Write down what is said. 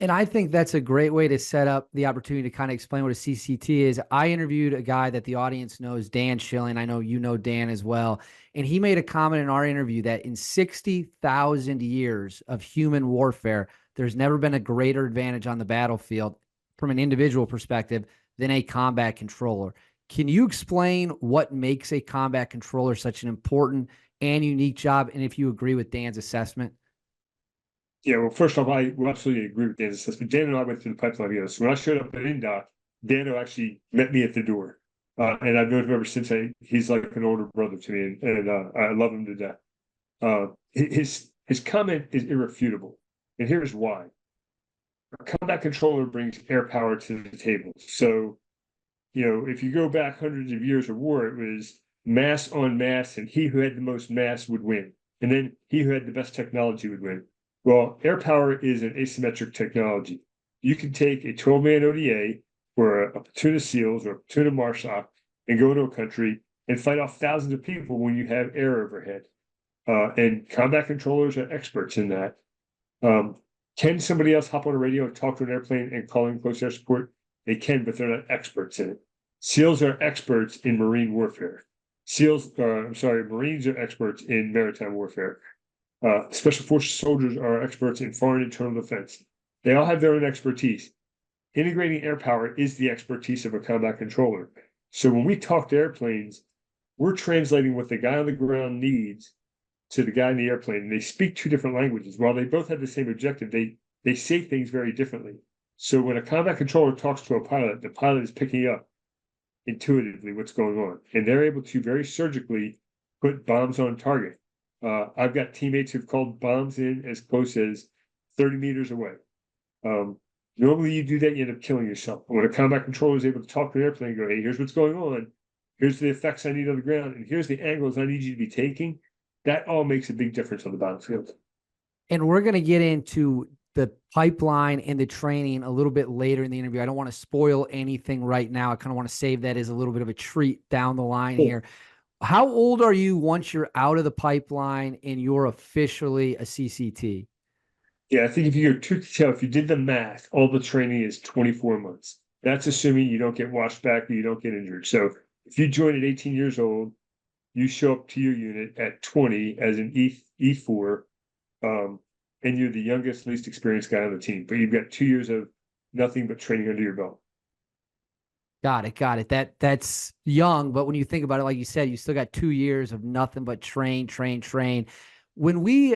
And I think that's a great way to set up the opportunity to kind of explain what a CCT is. I interviewed a guy that the audience knows, Dan Schilling. I know you know Dan as well. And he made a comment in our interview that in 60,000 years of human warfare, there's never been a greater advantage on the battlefield from an individual perspective than a combat controller. Can you explain what makes a combat controller such an important and unique job? And if you agree with Dan's assessment? Yeah, well, first off, I will absolutely agree with Dan's assessment. Dan and I went through the pipeline together. So when I showed up at Indoc, Dano actually met me at the door. And I've known him ever since. He's like an older brother to me, and I love him to death. His comment is irrefutable, and here's why. A combat controller brings air power to the table. So, if you go back hundreds of years of war, it was mass on mass, and he who had the most mass would win. And then he who had the best technology would win. Well, air power is an asymmetric technology. You can take a 12-man ODA or a platoon of SEALs or a platoon of MARSOC and go into a country and fight off thousands of people when you have air overhead. And combat controllers are experts in that. Can somebody else hop on a radio and talk to an airplane and call in close air support? They can, but they're not experts in it. SEALs are experts in marine warfare. Marines are experts in maritime warfare. Special forces soldiers are experts in foreign internal defense. They all have their own expertise. Integrating air power is the expertise of a combat controller. So when we talk to airplanes, we're translating what the guy on the ground needs to the guy in the airplane. And they speak two different languages. While they both have the same objective, they say things very differently. So when a combat controller talks to a pilot, the pilot is picking up intuitively what's going on. And they're able to very surgically put bombs on target. I've got teammates who've called bombs in as close as 30 meters away. Normally you do that, you end up killing yourself. But when a combat controller is able to talk to an airplane and go, hey, here's what's going on. Here's the effects I need on the ground. And here's the angles I need you to be taking. That all makes a big difference on the battlefield. And we're going to get into the pipeline and the training a little bit later in the interview. I don't want to spoil anything right now. I kind of want to save that as a little bit of a treat down the line here. How old are you once you're out of the pipeline and you're officially a CCT? Yeah, I think if you go tooth to tail, if you did the math, all the training is 24 months. That's assuming you don't get washed back or you don't get injured. So if you join at 18 years old, you show up to your unit at 20 as an E4, and you're the youngest, least experienced guy on the team. But you've got 2 years of nothing but training under your belt. Got it. That's young, but when you think about it, like you said, you still got 2 years of nothing but train. When we